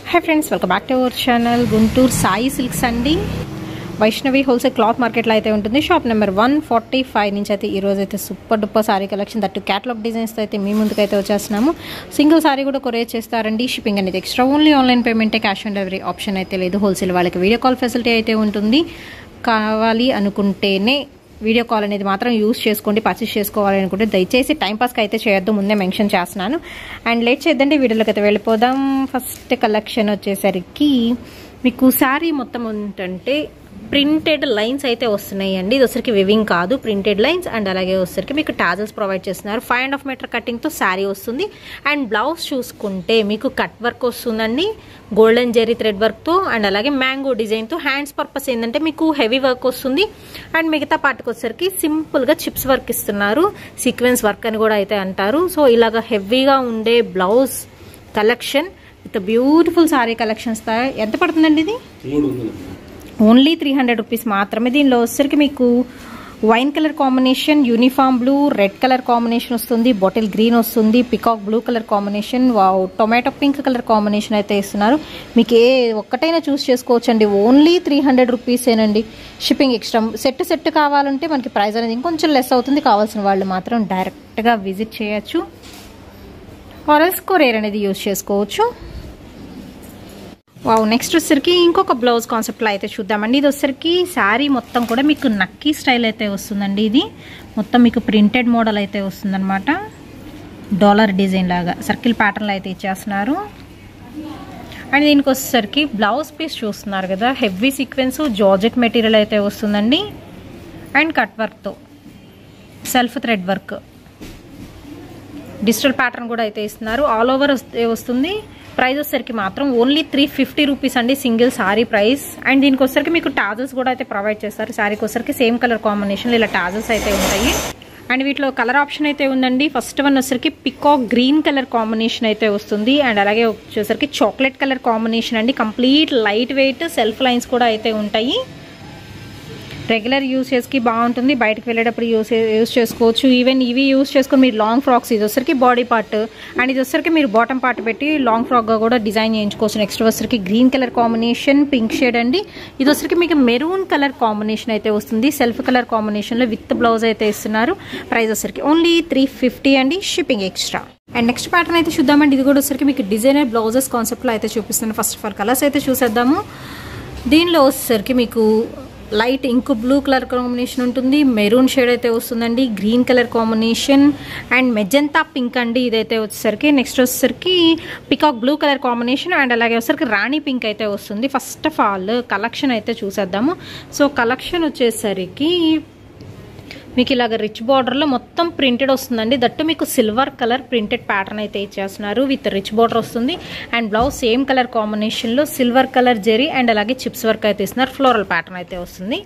Hi friends welcome back to our channel Guntur Sai Silks अंडी Vaishnavi wholesale cloth మార్కెట్లో అయితే ఉంటుంది షాప్ నెంబర్ 145 నుంచి అయితే ఈ రోజు అయితే super duper sari collection that catalog designs తో అయితే మీ ముందుకు అయితే వచ్చేస్తున్నాము సింగిల్ సారీ కూడా కొరియర్ చేస్తారండి షిప్పింగ్ అనేది ఎక్స్ట్రా ఓన్లీ ఆన్లైన్ పేమెంటే క్యాష్ ఆన్ డెలివరీ ఆప్షన్ అయితే లేదు హోల్సేల్ వాళ్ళకి వీడియో కాల్ ఫెసిలిటీ అయితే ఉంటుంది కావాలి అనుకుంటేనే వీడియో కాల్ అనేది మాత్రం యూస్ చేసుకోండి పర్చేస్ చేసుకోవాలి అనుకుంటే దయచేసి టైం పాస్కి అయితే చేయొద్దు ముందే మెన్షన్ చేస్తున్నాను అండ్ లేట్ చేద్దండి వీడియోలోకి అయితే వెళ్ళిపోదాం ఫస్ట్ కలెక్షన్ వచ్చేసరికి మీకు సారీ మొత్తం ఏంటంటే ప్రింటెడ్ లైన్స్ అయితే వస్తున్నాయండి ఇది వచ్చరికి వివింగ్ కాదు ప్రింటెడ్ లైన్స్ అండ్ అలాగే వచ్చరికి మీకు టాజల్స్ ప్రొవైడ్ చేస్తున్నారు 5.5 మీటర్ కటింగ్తో శారీ వస్తుంది అండ్ బ్లౌజ్ చూసుకుంటే మీకు కట్ వర్క్ వస్తుందండి గోల్డెన్ జెరీ థ్రెడ్ వర్క్తో అండ్ అలాగే మ్యాంగో డిజైన్తో హ్యాండ్స్ పర్పస్ ఏంటంటే మీకు హెవీ వర్క్ వస్తుంది అండ్ మిగతా పార్ట్కి వచ్చరికి సింపుల్గా చిప్స్ వర్క్ ఇస్తున్నారు సీక్వెన్స్ వర్క్ అని కూడా అయితే అంటారు సో ఇలాగ హెవీగా ఉండే blouse collection with beautiful sorry collections ఎంత పడుతుందండి ఇది ఓన్లీ 300 రూపీస్ మాత్రమే దీనిలో వచ్చేసరికి మీకు wine colour combination uniform blue red colour combination వస్తుంది బాటిల్ గ్రీన్ వస్తుంది peacock blue colour combination tomato pink colour combination అయితే ఇస్తున్నారు మీకు ఏ ఒక్కటైనా చూస్ చేసుకోవచ్చు అండి ఓన్లీ 300 రూపీసేనండి షిప్పింగ్ ఎక్స్ట్రా సెట్ కావాలంటే మనకి ప్రైస్ అనేది ఇంకొంచెం లెస్ అవుతుంది కావాల్సిన వాళ్ళు మాత్రం డైరెక్ట్గా విజిట్ చేయొచ్చు ఆర్ఎల్స్ కొరియర్ అనేది యూజ్ చేసుకోవచ్చు వావ్ నెక్స్ట్ వచ్చేసరికి ఇంకొక బ్లౌజ్ కాన్సెప్ట్లో అయితే చూద్దామండి ఇది వచ్చేసరికి శారీ మొత్తం కూడా మీకు నక్కీ స్టైల్ అయితే వస్తుందండి ఇది మొత్తం మీకు ప్రింటెడ్ మోడల్ అయితే వస్తుందన్నమాట డాలర్ డిజైన్ లాగా సర్కిల్ ప్యాటర్న్లో అయితే ఇచ్చేస్తున్నారు అండ్ దీనికి వచ్చేసరికి బ్లౌజ్ పీస్ చూస్తున్నారు కదా హెవీ సీక్వెన్స్ జార్జెట్ మెటీరియల్ అయితే వస్తుందండి అండ్ కట్ వర్క్తో self thread work digital pattern కూడా అయితే ఇస్తున్నారు ఆల్ ఓవర్ వస్తుంది ప్రైస్ వచ్చేసరికి మాత్రం ఓన్లీ 350 రూపీస్ అండి సింగిల్ సారీ ప్రైస్ అండ్ దీనికి వచ్చేసరికి మీకు టాజల్స్ కూడా అయితే ప్రొవైడ్ చేస్తారు సారీకి వచ్చేసరికి సేమ్ కలర్ కాంబినేషన్ ఇలా టాజల్స్ అయితే ఉంటాయి అండ్ వీటిలో కలర్ ఆప్షన్ అయితే ఉందండి ఫస్ట్ వన్ వచ్చేసరికి పికాక్ గ్రీన్ కలర్ కాంబినేషన్ అయితే వస్తుంది అండ్ అలాగే వచ్చేసరికి చాక్లెట్ కలర్ కాంబినేషన్ అండి complete light weight self lines కూడా అయితే ఉంటాయి రెగ్యులర్ యూసేజ్కి బాగుంటుంది బయటకు వెళ్ళేటప్పుడు యూస్ చేసుకోవచ్చు ఈవెన్ ఇవి యూస్ చేసుకొని మీరు లాంగ్ ఫ్రాక్స్ ఇది వచ్చరికి బాడీ పార్ట్ అండ్ ఇది వచ్చరికి మీరు బాటమ్ పార్ట్ పెట్టి లాంగ్ ఫ్రాక్గా కూడా డిజైన్ చేయించుకోవచ్చు నెక్స్ట్ వచ్చరికి green colour combination pink shade అండి ఇది వచ్చరికి మీకు మెరూన్ కలర్ కాంబినేషన్ అయితే వస్తుంది సెల్ఫ్ కలర్ కాంబినేషన్లో విత్ బ్లౌజ్ అయితే ఇస్తున్నారు ప్రైస్ వచ్చరికి ఓన్లీ 350 అండి shipping extra and next pattern అయితే చూద్దామండి ఇది కూడా వచ్చరికి మీకు డిజైనర్ బ్లౌజెస్ కాన్సెప్ట్లో అయితే చూపిస్తున్నాను ఫస్ట్ ఆఫ్ ఆల్ కలర్స్ అయితే చూసేద్దాము దీనిలో వచ్చేసరికి మీకు light ink blue colour combination ఉంటుంది మెరూన్ షేడ్ అయితే వస్తుందండి green colour combination and magenta pink అండి ఇదైతే వచ్చేసరికి నెక్స్ట్ వచ్చేసరికి peacock blue colour combination and అలాగే వచ్చేసరికి రాణి పింక్ అయితే వస్తుంది ఫస్ట్ ఆఫ్ ఆల్ కలెక్షన్ అయితే చూసేద్దాము సో కలెక్షన్ వచ్చేసరికి మీకు ఇలాగ రిచ్ బార్డర్లో మొత్తం ప్రింటెడ్ వస్తుందండి దట్టు మీకు సిల్వర్ కలర్ ప్రింటెడ్ ప్యాటర్న్ అయితే ఇచ్చేస్తున్నారు విత్ రిచ్ బార్డర్ వస్తుంది అండ్ బ్లౌజ్ సేమ్ కలర్ కాంబినేషన్లో సిల్వర్ కలర్ జెరీ అండ్ అలాగే చిప్స్ వర్క్ అయితే ఇస్తున్నారు ఫ్లోరల్ ప్యాటర్న్ అయితే వస్తుంది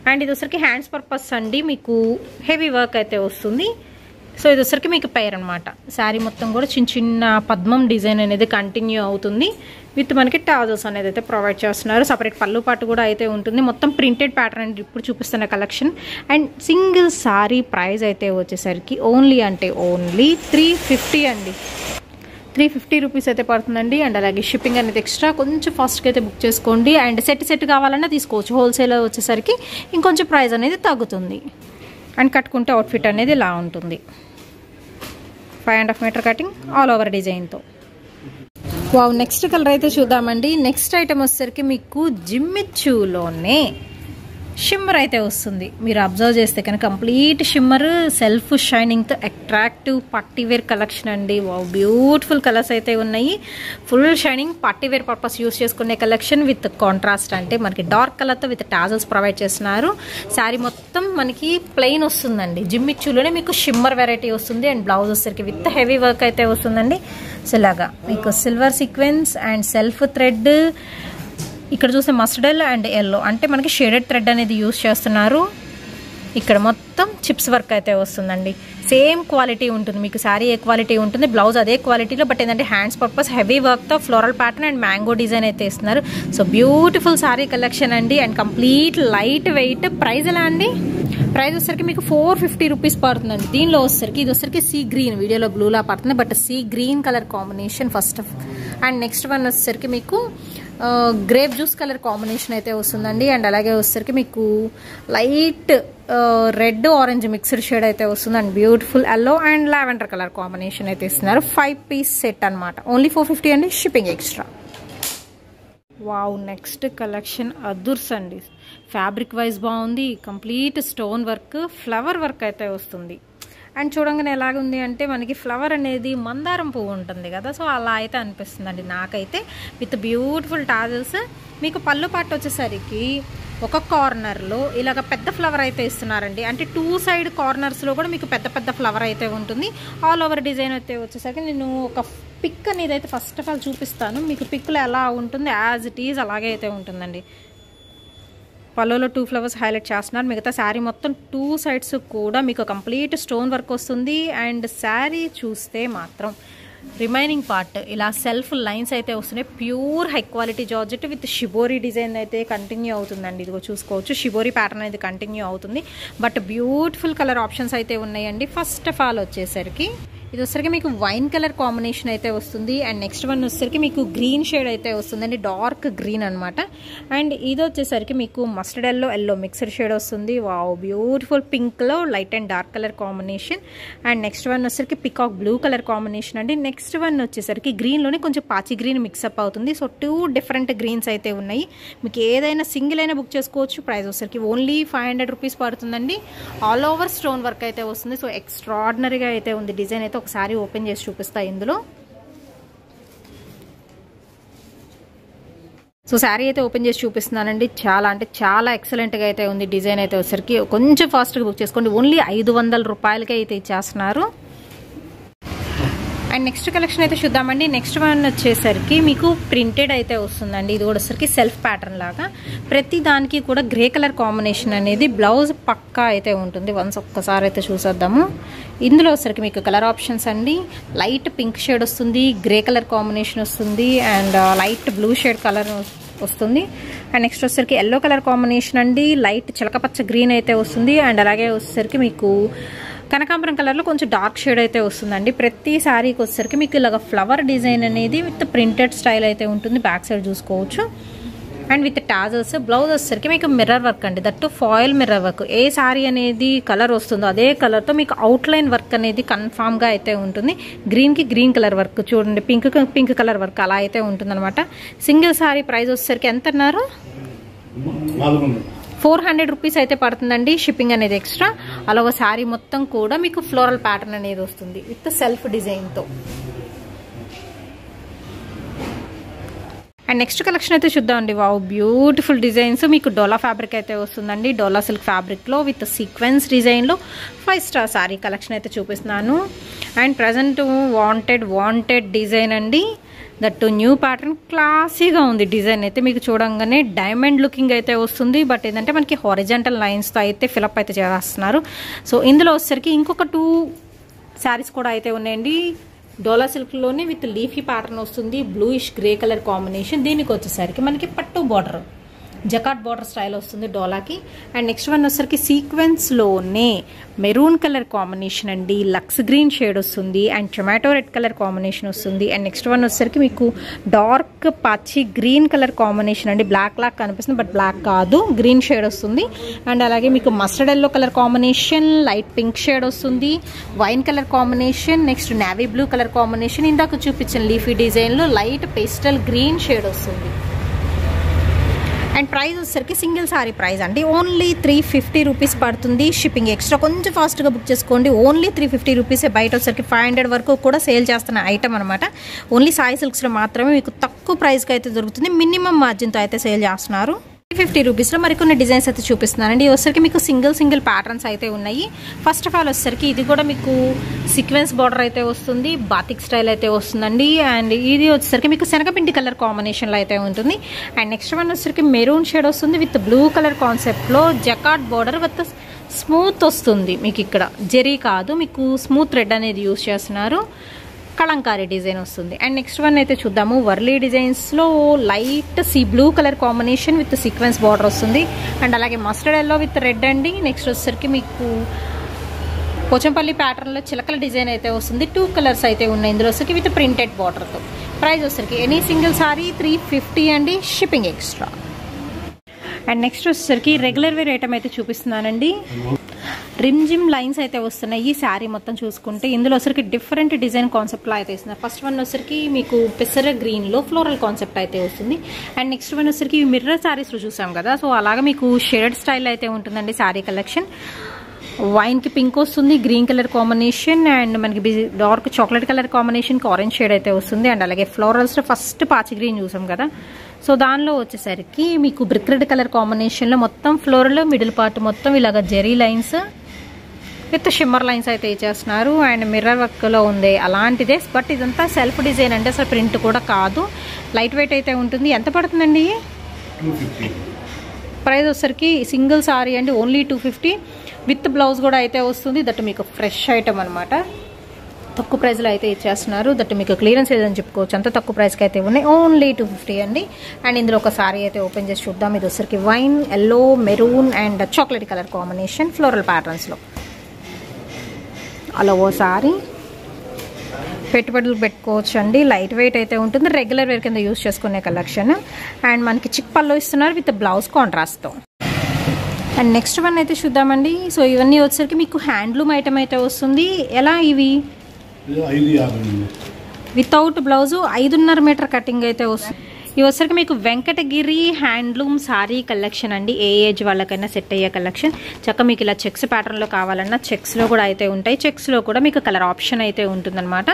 అండ్ ఇది వచ్చరికి హ్యాండ్స్ పర్పస్ అండి మీకు హెవీ వర్క్ అయితే వస్తుంది సో ఇది వచ్చరికి మీకు పేర్ అనమాట శారీ మొత్తం కూడా చిన్న చిన్న పద్మం డిజైన్ అనేది కంటిన్యూ అవుతుంది విత్ మనకి టాజల్స్ అనేది అయితే ప్రొవైడ్ చేస్తున్నారు సపరేట్ పళ్ళు పాటు కూడా అయితే ఉంటుంది మొత్తం ప్రింటెడ్ ప్యాటర్న్ అండి ఇప్పుడు చూపిస్తున్న collection and single sorry price అయితే వచ్చేసరికి ఓన్లీ 350 అండి 350 రూపీస్ అయితే పడుతుందండి అండ్ అలాగే షిప్పింగ్ అనేది ఎక్స్ట్రా కొంచెం ఫాస్ట్గా అయితే బుక్ చేసుకోండి అండ్ సెట్ కావాలన్నా తీసుకోవచ్చు హోల్సేల్ వచ్చేసరికి ఇంకొంచెం ప్రైస్ అనేది తగ్గుతుంది అండ్ కట్టుకుంటే అవుట్ఫిట్ అనేది ఇలా ఉంటుంది 5.5 మీటర్ కటింగ్ ఆల్ ఓవర్ డిజైన్తో వావ్ నెక్స్ట్ కలర్ అయితే చూద్దామండి నెక్స్ట్ ఐటమ్ వచ్చేసరికి మీకు జిమ్మిచ్చులోనే షిమ్మర్ అయితే వస్తుంది మీరు అబ్జర్వ్ చేస్తే కనుక కంప్లీట్ షిమ్మర్ సెల్ఫ్ షైనింగ్తో అట్రాక్టివ్ పార్టీవేర్ కలెక్షన్ అండి వావ్ బ్యూటిఫుల్ కలర్స్ అయితే ఉన్నాయి full shining party wear purpose use చేసుకునే కలెక్షన్ విత్ కాంట్రాస్ట్ అంటే మనకి డార్క్ కలర్తో విత్ టాజల్స్ ప్రొవైడ్ చేస్తున్నారు శారీ మొత్తం మనకి ప్లెయిన్ వస్తుందండి జిమ్మిచ్చులోనే మీకు షిమ్మర్ వెరైటీ వస్తుంది అండ్ బ్లౌజ్ వచ్చేసరికి విత్ హెవీ వర్క్ అయితే వస్తుందండి సో ఇలాగా మీకు silver sequence and self thread ఇక్కడ చూస్తే మస్టర్డ్ అండ్ ఎల్లో అంటే మనకి షేడెడ్ థ్రెడ్ అనేది యూస్ చేస్తున్నారు ఇక్కడ మొత్తం చిప్స్ వర్క్ అయితే వస్తుందండి సేమ్ క్వాలిటీ ఉంటుంది మీకు శారీ ఏ క్వాలిటీ ఉంటుంది బ్లౌజ్ అదే క్వాలిటీలో బట్ ఏంటంటే హ్యాండ్స్ పర్పస్ హెవీ వర్క్తో floral pattern and mango design అయితే ఇస్తున్నారు సో బ్యూటిఫుల్ శారీ కలెక్షన్ అండి and complete light weight price ఎలా అండి ప్రైస్ వచ్చేసరికి మీకు 450 రూపీస్ పడుతుందండి దీనిలో వచ్చేసరికి ఇది వచ్చేసరికి సీ గ్రీన్ వీడియోలో బ్లూలా పడుతుంది but sea green colour combination first and next one వచ్చేసరికి మీకు గ్రేప్ జ్యూస్ కలర్ కాంబినేషన్ అయితే వస్తుందండి. అండ్ అలాగే వచ్చేసరికి మీకు light red orange mixed shade అయితే వస్తుంది. And beautiful yellow and lavender colour combination అయితే ఇస్తున్నారు. 5 పీస్ సెట్ అనమాట. ఓన్లీ 450 అండి, shipping extra. Wow, next collection అదుర్స్ అండి. ఫ్యాబ్రిక్ వైజ్ బాగుంది, complete stone work, flower work అయితే వస్తుంది. అండ్ చూడంగానే ఎలాగుంది అంటే మనకి ఫ్లవర్ అనేది మందారం పువ్వు ఉంటుంది కదా, సో అలా అయితే అనిపిస్తుందండి నాకైతే. With beautiful tassels. మీకు పళ్ళు పాటు వచ్చేసరికి ఒక కార్నర్లో ఇలాగ పెద్ద ఫ్లవర్ అయితే ఇస్తున్నారండి. అంటే 2 సైడ్ కార్నర్స్లో కూడా మీకు పెద్ద పెద్ద ఫ్లవర్ అయితే ఉంటుంది. ఆల్ ఓవర్ డిజైన్ అయితే వచ్చేసరికి నేను ఒక పిక్ అనేది అయితే ఫస్ట్ ఆఫ్ ఆల్ చూపిస్తాను మీకు. పిక్లో ఎలా ఉంటుంది యాజ్ ఇట్ ఈజ్ అలాగే అయితే ఉంటుందండి. పళ్ళులో 2 ఫ్లవర్స్ హైలైట్ చేస్తున్నారు. మిగతా శారీ మొత్తం 2 సైడ్స్ కూడా మీకు కంప్లీట్ స్టోన్ వర్క్ వస్తుంది. అండ్ శారీ చూస్తే మాత్రం రిమైనింగ్ పార్ట్ ఇలా సెల్ఫ్ లైన్స్ అయితే వస్తున్నాయి. Pure high quality georgette with shibori design అయితే కంటిన్యూ అవుతుందండి. ఇదిగో చూసుకోవచ్చు, షిబోరీ ప్యాటర్న్ అయితే కంటిన్యూ అవుతుంది. బట్ బ్యూటిఫుల్ కలర్ ఆప్షన్స్ అయితే ఉన్నాయండి. ఫస్ట్ ఆఫ్ ఆల్ వచ్చేసరికి ఇది వచ్చేసరికి మీకు వైన్ కలర్ కాంబినేషన్ అయితే వస్తుంది. అండ్ నెక్స్ట్ వన్ వచ్చేసరికి మీకు గ్రీన్ షేడ్ అయితే వస్తుందండి, డార్క్ గ్రీన్ అనమాట. అండ్ ఇది వచ్చేసరికి మీకు మస్టర్డ్ ఎల్లో మిక్స్డ్ షేడ్ వస్తుంది. వావ్, బ్యూటిఫుల్ పింక్లో light and dark colour combination. And next one వచ్చేసరికి పికాక్ బ్లూ కలర్ కాంబినేషన్ అండి. నెక్స్ట్ వన్ వచ్చేసరికి గ్రీన్లోనే కొంచెం పాచి గ్రీన్ మిక్సప్ అవుతుంది. సో 2 డిఫరెంట్ గ్రీన్స్ అయితే ఉన్నాయి. మీకు ఏదైనా సింగిల్ అయినా బుక్ చేసుకోవచ్చు. ప్రైస్ వచ్చేసరికి ఓన్లీ 500 రూపీస్ పడుతుందండి. ఆల్ ఓవర్ స్టోన్ వర్క్ అయితే వస్తుంది. సో ఎక్స్ట్రాడినరీగా అయితే ఉంది డిజైన్ అయితే. ఒకసారి ఓపెన్ చేసి చూపిస్తా ఇందులో. సో శారీ అయితే ఓపెన్ చేసి చూపిస్తున్నానండి. చాలా అంటే చాలా ఎక్సలెంట్గా అయితే ఉంది డిజైన్ అయితే వచ్చేసరికి. కొంచెం ఫాస్ట్గా బుక్ చేసుకోండి. ఓన్లీ 500 రూపాయలకే అయితే ఇచ్చేస్తున్నారు. అండ్ నెక్స్ట్ కలెక్షన్ అయితే చూద్దామండి. నెక్స్ట్ వన్ వచ్చేసరికి మీకు ప్రింటెడ్ అయితే వస్తుందండి. ఇది కూడా వచ్చేసరికి సెల్ఫ్ ప్యాటర్న్ లాగా ప్రతి దానికి కూడా గ్రే కలర్ కాంబినేషన్ అనేది బ్లౌజ్ పక్కా అయితే ఉంటుంది. వన్స్ ఒక్కసారి అయితే చూసేద్దాము. ఇందులో వచ్చేసరికి మీకు కలర్ ఆప్షన్స్ అండి. లైట్ పింక్ షేడ్ వస్తుంది, గ్రే కలర్ కాంబినేషన్ వస్తుంది, and light blue shade colour వస్తుంది. అండ్ నెక్స్ట్ వచ్చేసరికి ఎల్లో కలర్ కాంబినేషన్ అండి. లైట్ చిలకపచ్చ గ్రీన్ అయితే వస్తుంది. అండ్ అలాగే వచ్చేసరికి మీకు కనకాంబరం కలర్లో కొంచెం డార్క్ షేడ్ అయితే వస్తుందండి. ప్రతి శారీకి వచ్చేసరికి మీకు ఇలాగ ఫ్లవర్ డిజైన్ అనేది విత్ ప్రింటెడ్ స్టైల్ అయితే ఉంటుంది. బ్యాక్ సైడ్ చూసుకోవచ్చు. And with tassels. బ్లౌజ్ వచ్చేసరికి మీకు మిర్రర్ వర్క్ అండి, దట్టు ఫాయిల్ మిర్రర్ వర్క్. ఏ శారీ అనేది కలర్ వస్తుందో అదే కలర్తో మీకు అవుట్లైన్ వర్క్ అనేది కన్ఫామ్గా అయితే ఉంటుంది. గ్రీన్కి గ్రీన్ కలర్ వర్క్ చూడండి, పింక్ కలర్ వర్క్ అలా అయితే ఉంటుంది అనమాట. సింగిల్ శారీ ప్రైస్ వచ్చేసరికి ఎంత అన్నారు? 400 రూపీస్ అయితే పడుతుందండి. షిప్పింగ్ అనేది ఎక్స్ట్రా. అలా ఒక శారీ మొత్తం కూడా మీకు ఫ్లోరల్ ప్యాటర్న్ అనేది వస్తుంది విత్ సెల్ఫ్ డిజైన్తో. అండ్ నెక్స్ట్ కలెక్షన్ అయితే చూద్దామండి. Wow, beautiful designs. మీకు డోలా ఫ్యాబ్రిక్ అయితే వస్తుందండి. డోలా సిల్క్ ఫ్యాబ్రిక్లో విత్ సీక్వెన్స్ డిజైన్లో 5 స్టార్ శారీ కలెక్షన్ అయితే చూపిస్తున్నాను. అండ్ ప్రజెంట్ వాంటెడ్ డిజైన్ అండి. దట్టు న్యూ ప్యాటర్న్, క్లాసీగా ఉంది డిజైన్ అయితే. మీకు చూడంగానే డైమండ్ లుకింగ్ అయితే వస్తుంది. బట్ ఏంటంటే మనకి హారిజాంటల్ లైన్స్తో అయితే ఫిలప్ అయితే చేస్తున్నారు. సో ఇందులో వచ్చేసరికి ఇంకొక 2 శారీస్ కూడా అయితే ఉన్నాయండి. డోలా సిల్క్లోనే విత్ లీఫీ ప్యాటర్న్ వస్తుంది. Bluish grey colour combination. దీనికి వచ్చేసరికి మనకి పట్టు బార్డర్, జకాట్ బార్డర్ స్టైల్ వస్తుంది డోలాకి. అండ్ నెక్స్ట్ వన్ వచ్చేసరికి సీక్వెన్స్లోనే మెరూన్ కలర్ కాంబినేషన్ అండి. లక్స్ గ్రీన్ షేడ్ వస్తుంది. And tomato red colour combination వస్తుంది. అండ్ నెక్స్ట్ వన్ వచ్చేసరికి మీకు డార్క్ పచ్చి గ్రీన్ కలర్ కాంబినేషన్ అండి. బ్లాక్ లాగా కనిపిస్తుంది బట్ బ్లాక్ కాదు, గ్రీన్ షేడ్ వస్తుంది. అండ్ అలాగే మీకు mustard yellow colour combination, light pink shade వస్తుంది, wine colour combination, next navy blue colour combination, ఇందాక చూపించిన లీఫీ డిజైన్లో లైట్ పేస్టల్ గ్రీన్ షేడ్ వస్తుంది. అండ్ ప్రైస్ వచ్చేసరికి సింగిల్ సారీ ప్రైస్ అండి ఓన్లీ 350 రూపీస్ పడుతుంది. Shipping extra. కొంచెం ఫాస్ట్గా బుక్ చేసుకోండి. ఓన్లీ 350 రూపీసే. బయట వచ్చేసరికి 500 వరకు కూడా సేల్ చేస్తున్న ఐటమ్ అనమాట. ఓన్లీ సాయి సిల్క్స్లో మాత్రమే మీకు తక్కువ ప్రైస్కి అయితే దొరుకుతుంది. మినిమం మార్జిన్తో అయితే సేల్ చేస్తున్నారు. 350 రూపీస్లో మరికొన్ని డిజైన్స్ అయితే చూపిస్తున్నానండి. వచ్చేసరికి మీకు సింగిల్ ప్యాటర్న్స్ అయితే ఉన్నాయి. ఫస్ట్ ఆఫ్ ఆల్ వచ్చేసరికి ఇది కూడా మీకు సీక్వెన్స్ బార్డర్ అయితే వస్తుంది, బాతిక్ స్టైల్ అయితే వస్తుందండి. అండ్ ఇది వచ్చేసరికి మీకు శనగపిండి కలర్ కాంబినేషన్లో అయితే ఉంటుంది. అండ్ నెక్స్ట్ వన్ వచ్చేసరికి మెరూన్ షేడ్ వస్తుంది విత్ బ్లూ కలర్ కాన్సెప్ట్లో జకాట్ బార్డర్ విత్ స్మూత్ వస్తుంది. మీకు ఇక్కడ జెరీ కాదు, మీకు స్మూత్ థ్రెడ్ అనేది యూజ్ చేస్తున్నారు. కలంకారీ డిజైన్ వస్తుంది. అండ్ నెక్స్ట్ వన్ అయితే చూద్దాము. వర్లీ డిజైన్స్లో light sea blue colour combination with sequence border వస్తుంది. అండ్ అలాగే మస్టర్డ్ ఎల్లో విత్ రెడ్ అండి. నెక్స్ట్ వచ్చేసరికి మీకు పోచంపల్లి ప్యాటర్న్లో చిలకల డిజైన్ అయితే వస్తుంది. 2 కలర్స్ అయితే ఉన్నాయి ఇందులో వచ్చేసరికి విత్ ప్రింటెడ్ బార్డర్తో. ప్రైస్ వచ్చేసరికి ఎనీ సింగిల్ సారీ 350 అండి, షిప్పింగ్ ఎక్స్ట్రా. అండ్ నెక్స్ట్ వచ్చేసరికి రెగ్యులర్ వేర్ ఐటమ్ అయితే చూపిస్తున్నానండి. రిమ్ జిమ్ లైన్స్ అయితే వస్తున్నాయి ఈ శారీ మొత్తం చూసుకుంటే. ఇందులో వచ్చరికి డిఫరెంట్ డిజైన్ కాన్సెప్ట్లో అయితే ఇస్తున్నారు. ఫస్ట్ వన్ వచ్చరికి మీకు పెసర గ్రీన్లో ఫ్లోరల్ కాన్సెప్ట్ అయితే వస్తుంది. అండ్ నెక్స్ట్ వన్ వచ్చరికి మిర్రర్ శారీస్లో చూసాం కదా, సో అలాగా మీకు షేడెడ్ స్టైల్ అయితే ఉంటుందండి శారీ కలెక్షన్. వైన్కి పింక్ వస్తుంది, గ్రీన్ కలర్ కాంబినేషన్, అండ్ మనకి డార్క్ చాక్లెట్ కలర్ కాంబినేషన్కి ఆరెంజ్ షేడ్ అయితే వస్తుంది. అండ్ అలాగే ఫ్లోరల్స్లో ఫస్ట్ పాచి గ్రీన్ చూసాం కదా, సో దానిలో వచ్చేసరికి మీకు బ్రిక్ రెడ్ కలర్ కాంబినేషన్లో మొత్తం ఫ్లోరల్ మిడిల్ పార్ట్ మొత్తం ఇలాగ zari lines with shimmer lines అయితే ఇచ్చేస్తున్నారు. అండ్ మిర్రర్ వర్క్లో ఉంది అలాంటిదే, బట్ ఇదంతా సెల్ఫ్ డిజైన్ అంటే అసలు ప్రింట్ కూడా కాదు, లైట్ వెయిట్ అయితే ఉంటుంది. ఎంత పడుతుందండి? 250. ప్రైస్ వచ్చేసరికి సింగిల్ సారీ అండి ఓన్లీ 250 విత్ బ్లౌజ్ కూడా అయితే వస్తుంది. దట్ మీకు ఫ్రెష్ ఐటమ్ అనమాట, తక్కువ ప్రైస్లో అయితే ఇచ్చేస్తున్నారు. దట్ మీకు క్లియరెన్స్ ఏదని చెప్పుకోవచ్చు, అంత తక్కువ ప్రైస్కి అయితే ఉన్నాయి. ఓన్లీ 250 అండి. అండ్ ఇందులో ఒక సారీ అయితే ఓపెన్ చేసి చూద్దాం. ఇది వచ్చరికి wine, yellow, maroon and chocolate colour combination floral ప్యాటర్న్స్లో. అలా ఓ సారీ పెట్టుబడులు పెట్టుకోవచ్చు అండి, లైట్ వెయిట్ అయితే ఉంటుంది, రెగ్యులర్ వేర్ కింద యూజ్ చేసుకునే కలెక్షన్. అండ్ మనకి చిక్ పళ్ళు ఇస్తున్నారు విత్ బ్లౌజ్ కాంట్రాస్ట్తో. అండ్ నెక్స్ట్ వన్ అయితే చూద్దామండి. సో ఇవన్నీ వచ్చేసరికి మీకు హ్యాండ్లూమ్ ఐటమ్ అయితే వస్తుంది. ఎలా ఇవి వితౌట్ బ్లౌజు 5.5 మీటర్ కటింగ్ అయితే వస్తుంది. ఇవి వచ్చరికి మీకు వెంకటగిరి హ్యాండ్లూమ్ సారీ కలెక్షన్ అండి. ఏ ఏజ్ వాళ్ళకైనా సెట్ అయ్యే కలెక్షన్. చక్క మీకు ఇలా చెక్స్ ప్యాటర్న్లో కావాలన్నా చెక్స్లో కూడా అయితే ఉంటాయి. చెక్స్లో కూడా మీకు కలర్ ఆప్షన్ అయితే ఉంటుందన్నమాట.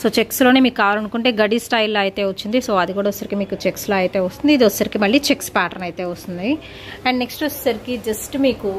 సో చెక్స్లోనే మీకు కావాలనుకుంటే గడి స్టైల్లో అయితే వచ్చింది, సో అది కూడా వచ్చరికి మీకు చెక్స్లో అయితే వస్తుంది. ఇది వచ్చరికి మళ్ళీ చెక్స్ ప్యాటర్న్ అయితే వస్తుంది. అండ్ నెక్స్ట్ వచ్చేసరికి జస్ట్ మీకు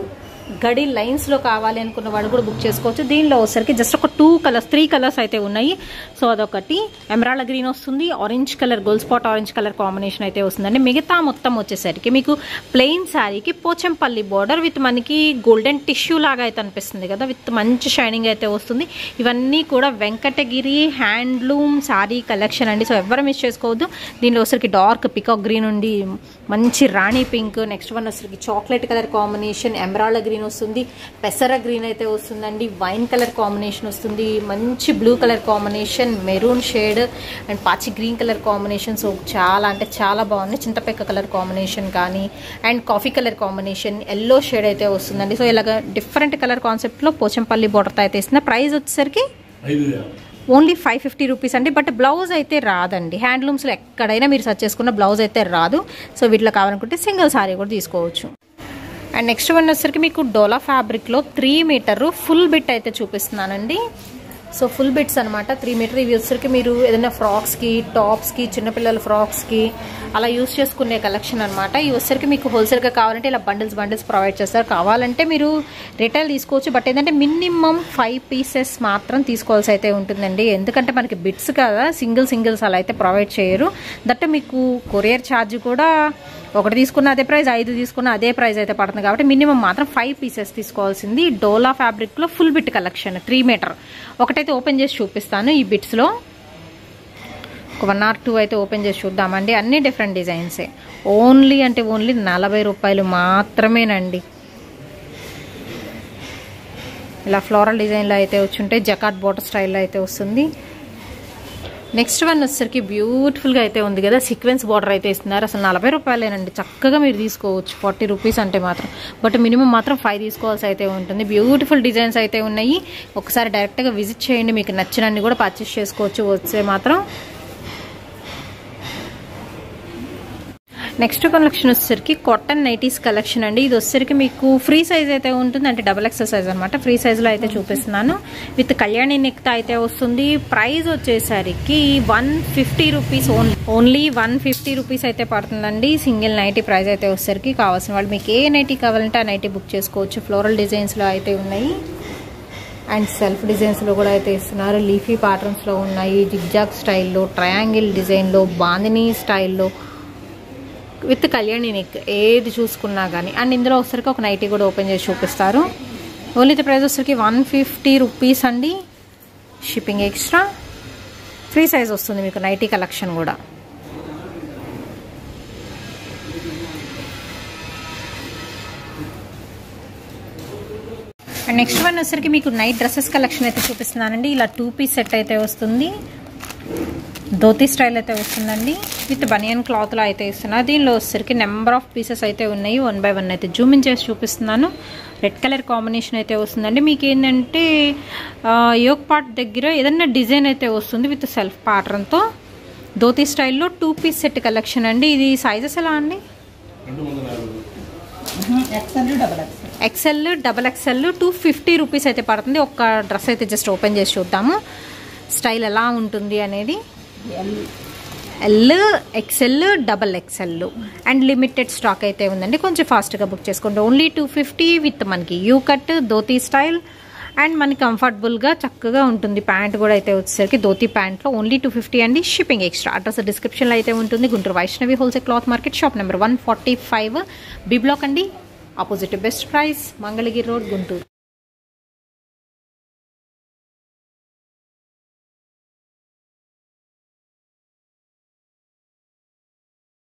గడి లైన్స్లో కావాలి అనుకున్న వాళ్ళు కూడా బుక్ చేసుకోవచ్చు. దీనిలో వచ్చరికి జస్ట్ ఒక 3 కలర్స్ అయితే ఉన్నాయి. సో అదొకటి ఎమరాల్డ్ గ్రీన్ వస్తుంది, orange colour gold spot orange colour combination అయితే వస్తుందండి. మిగతా మొత్తం వచ్చేసరికి మీకు ప్లెయిన్ శారీకి పోచంపల్లి బార్డర్ విత్ మనకి గోల్డెన్ టిష్యూ లాగా అయితే అనిపిస్తుంది కదా, విత్ మంచి షైనింగ్ అయితే వస్తుంది. ఇవన్నీ కూడా వెంకటగిరి హ్యాండ్లూమ్ శారీ కలెక్షన్ అండి. సో ఎవరు మిస్ చేసుకోవద్దు. దీనిలో వచ్చరికి డార్క్ పికాక్ గ్రీన్ ఉండి మంచి రాణి పింక్, నెక్స్ట్ వన్ వచ్చరికి chocolate colour combination, emerald green వస్తుంది, పెసర గ్రీన్ అయితే వస్తుందండి, వైన్ కలర్ కాంబినేషన్ వస్తుంది, మంచి blue colour combination, maroon shade and పాచి గ్రీన్ కలర్ కాంబినేషన్. సో చాలా అంటే చాలా బాగుంది. చింతపెక్క కలర్ కాంబినేషన్ కానీ and coffee colour combination, yellow shade అయితే వస్తుందండి. సో ఇలాగ డిఫరెంట్ కలర్ కాన్సెప్ట్లో పోచంపల్లి బోర్డర్తో అయితే ఇస్తుంది. ప్రైస్ వచ్చేసరికి ఓన్లీ 550 రూపీస్ అండి. బట్ బ్లౌజ్ అయితే రాదండి. హ్యాండ్లూమ్స్లో ఎక్కడైనా మీరు సెర్చ్ చేసుకున్న బ్లౌజ్ అయితే రాదు. సో వీటిలో కావాలనుకుంటే సింగిల్ సారీ కూడా తీసుకోవచ్చు. అండ్ నెక్స్ట్ వన్ వచ్చేసరికి మీకు డోలా ఫ్యాబ్రిక్లో 3 మీటర్ ఫుల్ బిట్ అయితే చూపిస్తున్నానండి. సో ఫుల్ బిట్స్ అనమాట 3 మీటర్. ఇవి వచ్చేసరికి మీరు ఏదైనా ఫ్రాక్స్కి, టాప్స్కి, చిన్నపిల్లల ఫ్రాక్స్కి అలా యూస్ చేసుకునే కలెక్షన్ అనమాట. ఇవి వచ్చేసరికి మీకు హోల్సేల్గా కావాలంటే ఇలా బండిల్స్ ప్రొవైడ్ చేస్తారు. కావాలంటే మీరు రిటైల్ తీసుకోవచ్చు. బట్ ఏంటంటే మినిమం 5 పీసెస్ మాత్రం తీసుకోవాల్సి అయితే ఉంటుందండి. ఎందుకంటే మనకి బిట్స్ కదా, సింగిల్స్ అలా అయితే ప్రొవైడ్ చేయరు. దట్ మీకు కొరియర్ ఛార్జ్ కూడా ఒకటి తీసుకున్న అదే ప్రైస్, 5 తీసుకున్న అదే ప్రైస్ అయితే పడుతుంది. కాబట్టి మినిమం మాత్రం 5 పీసెస్ తీసుకోవాల్సింది. డోలా ఫ్యాబ్రిక్లో ఫుల్ బిట్ కలెక్షన్ 3 మీటర్. ఒకటైతే ఓపెన్ చేసి చూపిస్తాను. ఈ బిట్స్లో ఒక 1 or 2 అయితే ఓపెన్ చేసి చూద్దామండి. అన్ని డిఫరెంట్ డిజైన్సే. ఓన్లీ 40 రూపాయలు మాత్రమేనండి. ఇలా ఫ్లోరల్ డిజైన్లో అయితే వచ్చుంటే జకాట్ బోర్డర్ స్టైల్లో అయితే వస్తుంది. నెక్స్ట్ వన్ వచ్చేసరికి బ్యూటిఫుల్గా అయితే ఉంది కదా, సీక్వెన్స్ బార్డర్ అయితే ఇస్తున్నారు. అసలు 40 రూపాయలేనండి, చక్కగా మీరు తీసుకోవచ్చు 40 రూపీస్ అంటే మాత్రం. బట్ మినిమం మాత్రం 5 తీసుకోవాల్సి అయితే ఉంటుంది. బ్యూటిఫుల్ డిజైన్స్ అయితే ఉన్నాయి. ఒకసారి డైరెక్ట్గా విజిట్ చేయండి, మీకు నచ్చినన్ని కూడా పర్చేస్ చేసుకోవచ్చు వస్తే మాత్రం. నెక్స్ట్ కలెక్షన్ వచ్చేసరికి కాటన్ నైటీస్ కలెక్షన్ అండి. ఇది వచ్చేసరికి మీకు ఫ్రీ సైజ్ అయితే ఉంటుంది, అంటే XXL సైజ్ అనమాట. ఫ్రీ సైజ్లో అయితే చూపిస్తున్నాను. విత్ కళ్యాణి నెక్తో అయితే వస్తుంది. ప్రైస్ వచ్చేసరికి 150 రూపీస్ ఓన్లీ 150 రూపీస్ అయితే పడుతుందండి. సింగిల్ నైటీ ప్రైస్ అయితే వచ్చేసరికి. కావాల్సిన వాళ్ళు మీకు ఏ నైటీ కావాలంటే ఆ నైటీ బుక్ చేసుకోవచ్చు. ఫ్లోరల్ డిజైన్స్లో అయితే ఉన్నాయి అండ్ సెల్ఫ్ డిజైన్స్లో కూడా అయితే ఇస్తున్నారు. లీఫీ ప్యాటర్న్స్లో ఉన్నాయి, జిగ్జాగ్ స్టైల్లో, ట్రయాంగిల్ డిజైన్లో, బాందినీ స్టైల్లో విత్ కళ్యాణి నెక్ ఏది చూసుకున్నా కానీ. అండ్ ఇందులో వచ్చరికి ఒక నైటీ కూడా ఓపెన్ చేసి చూపిస్తారు. ఓన్లీ ప్రైస్ వచ్చరికి 150 రూపీస్ అండి, షిప్పింగ్ ఎక్స్ట్రా. ఫ్రీ సైజ్ వస్తుంది మీకు నైటీ కలెక్షన్ కూడా. అండ్ నెక్స్ట్ వన్ వచ్చరికి మీకు నైట్ డ్రెస్సెస్ కలెక్షన్ అయితే చూపిస్తున్నానండి. ఇలా 2 పీస్ సెట్ అయితే వస్తుంది. ధోతీ స్టైల్ అయితే వస్తుందండి విత్ బనియన్ క్లాత్లో అయితే ఇస్తున్నారు. దీనిలో వచ్చేసరికి నెంబర్ ఆఫ్ పీసెస్ అయితే ఉన్నాయి. 1 by 1 అయితే జూమ్ ఇన్ చేసి చూపిస్తున్నాను. రెడ్ కలర్ కాంబినేషన్ అయితే వస్తుందండి. మీకు ఏంటంటే యోక్ పార్ట్ దగ్గర ఏదైనా డిజైన్ అయితే వస్తుంది విత్ సెల్ఫ్ ప్యాటర్న్తో. ధోతీ స్టైల్లో 2 piece సెట్ కలెక్షన్ అండి. ఇది సైజెస్ ఎలా అండి? XL, XXL 250 రూపీస్ అయితే పడుతుంది. ఒక్క డ్రెస్ అయితే జస్ట్ ఓపెన్ చేసి చూద్దాము స్టైల్ ఎలా ఉంటుంది అనేది. L, XL, XXL and limited stock అయితే ఉందండి. కొంచెం ఫాస్ట్గా బుక్ చేసుకోండి. ఓన్లీ 250 విత్ మనకి you cut dhoti style and మనకి కంఫర్టబుల్గా చక్కగా ఉంటుంది. ప్యాంట్ కూడా అయితే వచ్చేసరికి ధోతీ ప్యాంట్లో ఓన్లీ 250 అండి. Shipping extra. అడ్రస్ డిస్క్రిప్షన్లో అయితే ఉంటుంది. Guntur Vaishnavi wholesale cloth market, shop number 145 B block అండి. Opposite best price, Mangalagiri road, Guntur.